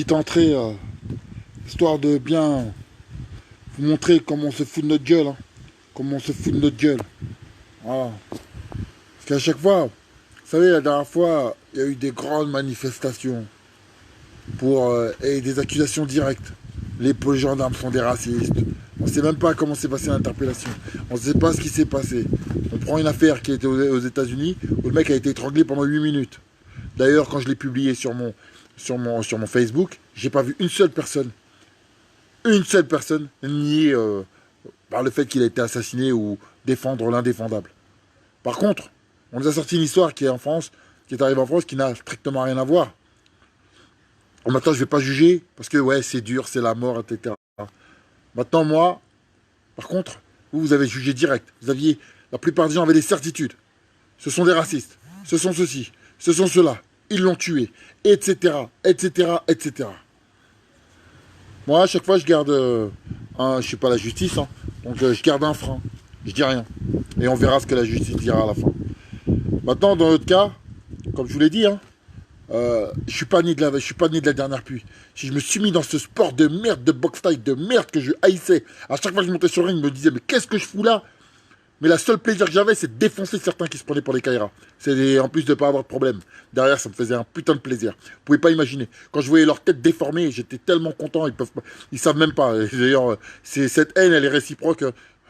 petite entrée, histoire de bien vous montrer comment on se fout de notre gueule. Hein. Comment on se fout de notre gueule. Voilà. Parce qu'à chaque fois, vous savez, la dernière fois, il y a eu des grandes manifestations et des accusations directes. Les gendarmes sont des racistes. On ne sait même pas comment s'est passée l'interpellation. On ne sait pas ce qui s'est passé. On prend une affaire qui était aux États-Unis où le mec a été étranglé pendant 8 minutes. D'ailleurs, quand je l'ai publié sur mon Facebook, j'ai pas vu une seule personne nier par le fait qu'il a été assassiné ou défendre l'indéfendable. Par contre, on nous a sorti une histoire qui est en France, qui est arrivée en France, qui n'a strictement rien à voir. Maintenant, je ne vais pas juger, parce que ouais, c'est dur, c'est la mort, etc. Maintenant, moi, par contre, vous avez jugé direct. La plupart des gens avaient des certitudes. Ce sont des racistes, ce sont ceux-ci, ce sont ceux-là, ils l'ont tué, etc., etc., etc. Moi, à chaque fois, je garde je suis pas la justice, hein, donc je garde un frein. Je dis rien. Et on verra ce que la justice dira à la fin. Maintenant, dans notre cas, comme je vous l'ai dit, hein, je suis pas né de la dernière pluie. Si je me suis mis dans ce sport de merde, de boxe taille, de merde que je haïssais, à chaque fois que je montais sur le ring, je me disais, mais qu'est-ce que je fous là? Mais la seule plaisir que j'avais, c'est de défoncer certains qui se prenaient pour des Kairas. C'est en plus de ne pas avoir de problème. Derrière, ça me faisait un putain de plaisir. Vous pouvez pas imaginer. Quand je voyais leur tête déformée, j'étais tellement content. Ils savent même pas. D'ailleurs, cette haine, elle est réciproque.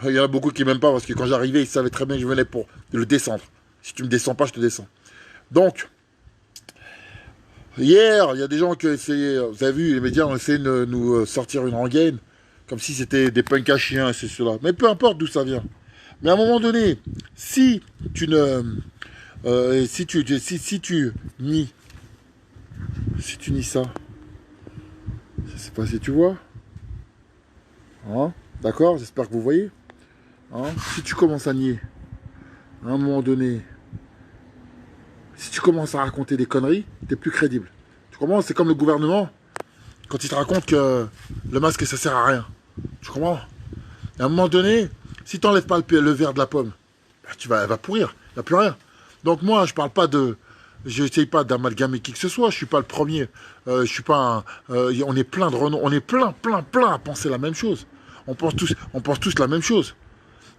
Il y en a beaucoup qui m'aiment pas parce que quand j'arrivais, ils savaient très bien que je venais pour le descendre. Si tu me descends pas, je te descends. Donc, hier, il y a des gens qui essayaient, vous avez vu, les médias ont essayé de nous sortir une rengaine, comme si c'était des punks à chiens, c'est cela. Mais peu importe d'où ça vient. Mais à un moment donné, si tu ne, si tu nies ça, je sais pas si tu vois, hein, d'accord, j'espère que vous voyez, hein, si tu commences à nier, à un moment donné, si tu commences à raconter des conneries, t'es plus crédible. Tu comprends? C'est comme le gouvernement, quand il te raconte que le masque ça sert à rien. Tu comprends? Et à un moment donné, si tu n'enlèves pas le verre de la pomme, bah, elle va pourrir, il n'y a plus rien. Donc moi, je parle pas je n'essaye pas d'amalgamer qui que ce soit, je suis pas le premier. Je suis pas on est plein de renom, on est plein à penser la même chose. On pense tous la même chose.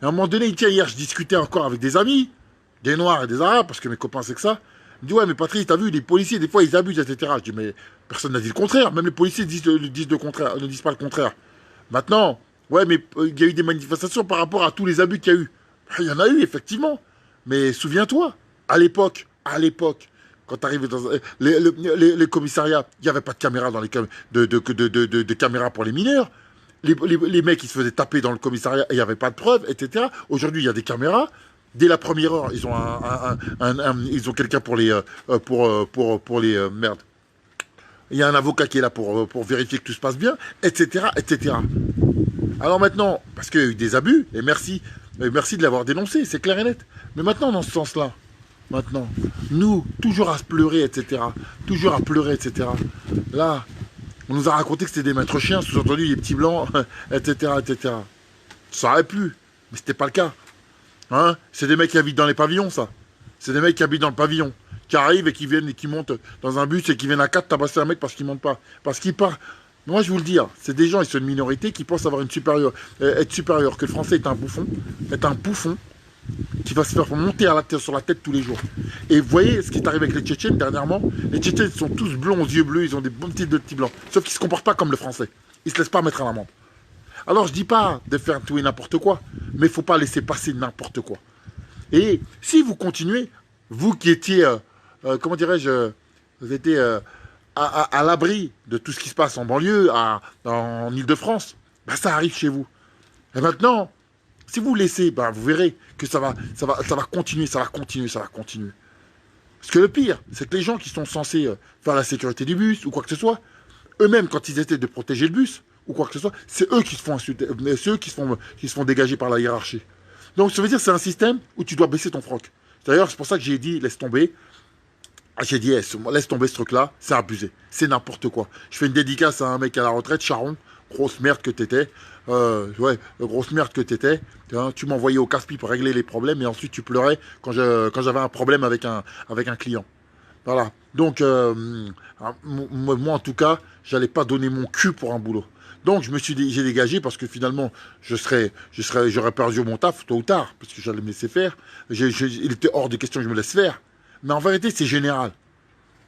Et à un moment donné, tiens, hier, je discutais encore avec des amis, des Noirs et des Arabes, parce que mes copains c'est que ça. Ils me disent, ouais, mais Patrice, t'as vu, les policiers, des fois, ils abusent, etc. Je dis, mais personne n'a dit le contraire. Même les policiers ne disent pas le contraire. Maintenant, ouais, mais il y a eu des manifestations par rapport à tous les abus qu'il y a eu. Il y en a eu, effectivement. Mais souviens-toi, à l'époque, quand tu arrivais dans les commissariats, il n'y avait pas de caméra dans de caméras pour les mineurs. Les mecs, ils se faisaient taper dans le commissariat et il n'y avait pas de preuves, etc. Aujourd'hui, il y a des caméras. Dès la première heure, ils ont ils ont quelqu'un pour les merde. Il y a un avocat qui est là pour vérifier que tout se passe bien, etc., etc. Alors maintenant, parce qu'il y a eu des abus, et merci de l'avoir dénoncé, c'est clair et net. Mais maintenant, dans ce sens-là, nous, toujours à se pleurer, etc., toujours à pleurer, etc., là, on nous a raconté que c'était des maîtres chiens, sous-entendu les petits blancs, etc., etc. Ça aurait pu, mais c'était pas le cas. Hein, c'est des mecs qui habitent dans les pavillons, ça. C'est des mecs qui habitent dans le pavillon, qui arrivent et qui viennent et qui montent dans un bus et qui viennent à 4 tabasser un mec parce qu'il monte pas. Parce qu'il part. Moi, je vous le dis, hein, c'est des gens, ils sont une minorité qui pensent avoir être supérieur, que le français est un bouffon, qui va se faire monter sur la tête tous les jours. Et vous voyez ce qui est arrivé avec les Tchétchènes dernièrement? Les Tchétchènes sont tous blonds aux yeux bleus, ils ont des bons petits blancs. Sauf qu'ils se comportent pas comme le français. Ils se laissent pas mettre à l'amende. Alors, je dis pas de faire tout et n'importe quoi, mais il faut pas laisser passer n'importe quoi. Et si vous continuez, vous qui étiez, comment dirais-je, vous étiez à l'abri de tout ce qui se passe en banlieue, en Île-de-France, bah, ça arrive chez vous. Et maintenant, si vous laissez, bah, vous verrez que ça va continuer. Parce que le pire, c'est que les gens qui sont censés faire la sécurité du bus ou quoi que ce soit, eux-mêmes, quand ils essaient de protéger le bus ou quoi que ce soit, c'est eux qui se font insulter, c'est eux qui se font dégager par la hiérarchie. Donc, ça veut dire que c'est un système où tu dois baisser ton froc. D'ailleurs, c'est pour ça que j'ai dit, laisse tomber. J'ai dit, laisse tomber ce truc-là, c'est abusé. C'est n'importe quoi. Je fais une dédicace à un mec à la retraite, Charon, grosse merde que t'étais. Grosse merde que t'étais. Tu m'envoyais au casse-pipe pour régler les problèmes et ensuite tu pleurais quand j'avais un problème avec un client. Voilà. Donc, moi, en tout cas, j'allais pas donner mon cul pour un boulot. Donc, j'ai dégagé parce que finalement, j'aurais perdu mon taf tôt ou tard, parce que j'allais me laisser faire. Il était hors de question que je me laisse faire. Mais en vérité, c'est général.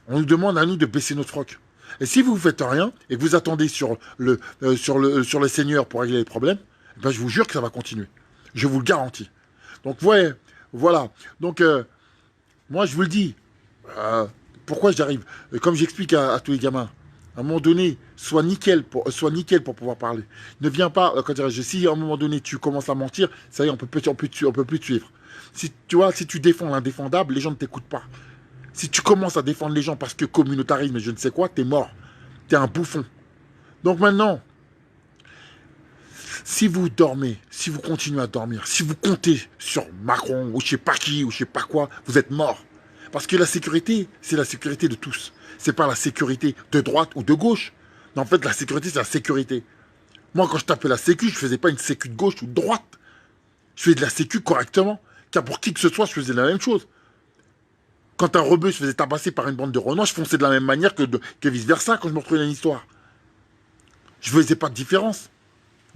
On nous demande à nous de baisser notre froc. Et si vous ne faites rien et que vous attendez sur le Seigneur pour régler les problèmes, ben je vous jure que ça va continuer. Je vous le garantis. Donc, ouais, voilà. Donc, moi, je vous le dis. Pourquoi j'arrive? Comme j'explique à tous les gamins, à un moment donné, sois nickel pour pouvoir parler. Ne viens pas, quand dirais-je, si à un moment donné tu commences à mentir, ça y est, on peut plus te suivre. Si tu défends l'indéfendable, les gens ne t'écoutent pas. Si tu commences à défendre les gens parce que communautarisme et je ne sais quoi, t'es mort. T'es un bouffon. Donc maintenant, si vous dormez, si vous continuez à dormir, si vous comptez sur Macron ou je sais pas qui ou je sais pas quoi, vous êtes mort. Parce que la sécurité, c'est la sécurité de tous. C'est pas la sécurité de droite ou de gauche. Mais en fait, la sécurité, c'est la sécurité. Moi, quand je tapais la sécu, je faisais pas une sécu de gauche ou de droite. Je faisais de la sécu correctement. Car pour qui que ce soit, je faisais la même chose. Quand un rebeu se faisait tabasser par une bande de renois, je fonçais de la même manière que vice-versa quand je me retrouvais dans une histoire. Je faisais pas de différence.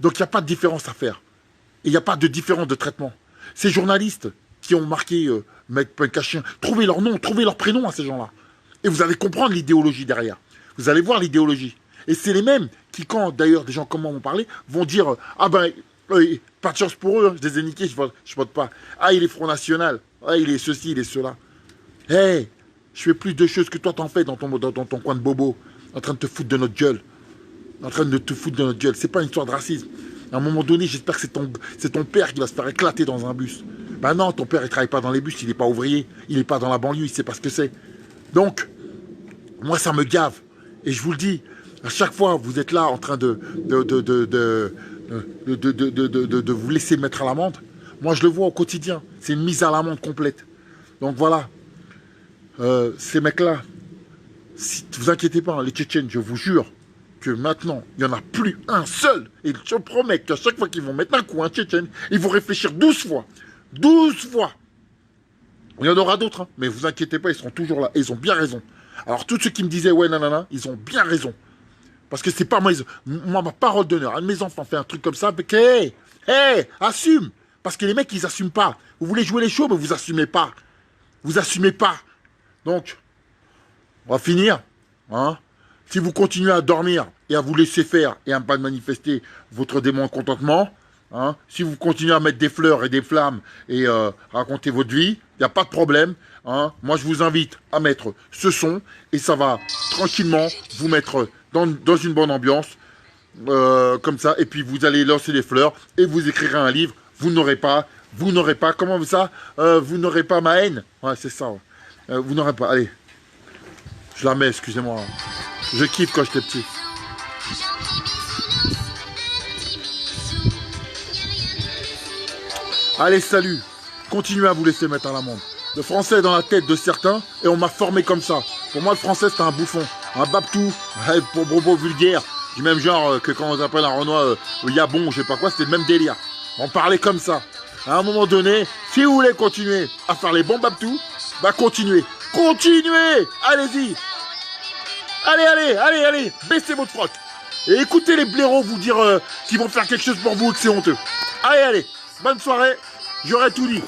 Donc, il n'y a pas de différence à faire. Et il n'y a pas de différence de traitement. Ces journalistes qui ont marqué Mec Caché, trouvez leur nom, trouvez leur prénom à ces gens-là. Et vous allez comprendre l'idéologie derrière. Vous allez voir l'idéologie. Et c'est les mêmes qui, quand d'ailleurs des gens comme moi m'ont parlé, vont dire ah ben, pas de chance pour eux, hein, je les ai niqués, je vote pas. Ah, il est Front National. Ah, il est ceci, il est cela. Hé, hey, je fais plus de choses que toi t'en fais dans ton coin de bobo, en train de te foutre de notre gueule. En train de te foutre de notre gueule. C'est pas une histoire de racisme. À un moment donné, j'espère que c'est ton père qui va se faire éclater dans un bus. Ben non, ton père, il travaille pas dans les bus, il n'est pas ouvrier, il n'est pas dans la banlieue, il sait pas ce que c'est. Donc, moi, ça me gave. Et je vous le dis, à chaque fois, vous êtes là en train de vous laisser mettre à l'amende. Moi, je le vois au quotidien. C'est une mise à l'amende complète. Donc voilà. Ces mecs-là, ne vous inquiétez pas, hein, les Tchétchènes, je vous jure que maintenant, il n'y en a plus un seul. Et je promets qu'à chaque fois qu'ils vont mettre un coup à un Tchétchène, ils vont réfléchir 12 fois. 12 fois. Il y en aura d'autres, hein, mais vous inquiétez pas, ils seront toujours là. Et ils ont bien raison. Alors, tous ceux qui me disaient, ouais, nanana, ils ont bien raison. Parce que c'est pas moi, moi, ma parole d'honneur. Un de mes enfants fait un truc comme ça, mais hey, assume. Parce que les mecs, ils assument pas. Vous voulez jouer les shows, mais vous assumez pas. Vous assumez pas. Donc, on va finir. Hein. Si vous continuez à dormir et à vous laisser faire et à ne pas manifester votre décontentement, hein, si vous continuez à mettre des fleurs et des flammes et raconter votre vie, il n'y a pas de problème. Hein. Moi, je vous invite à mettre ce son et ça va tranquillement vous mettre dans une bonne ambiance, comme ça. Et puis, vous allez lancer des fleurs et vous écrirez un livre. Vous n'aurez pas, comment ça vous n'aurez pas ma haine. Ouais, c'est ça. Ouais. Vous n'aurez pas, allez. Je la mets, excusez-moi. Je kiffe quand j'étais petit. Allez, salut. Continuez à vous laisser mettre à l'amende. Le français est dans la tête de certains et on m'a formé comme ça. Pour moi, le français, c'est un bouffon. Un babtou, pour bobo vulgaire. Du même genre que quand on appelle un Renoir Yabon, je sais pas quoi, c'était le même délire. On parlait comme ça. À un moment donné, si vous voulez continuer à faire les bons babtous, bah continuez. Continuez. Allez-y. Allez, baissez votre froc. Et écoutez les blaireaux vous dire qu'ils vont faire quelque chose pour vous et que c'est honteux. Allez, bonne soirée, j'aurais tout dit.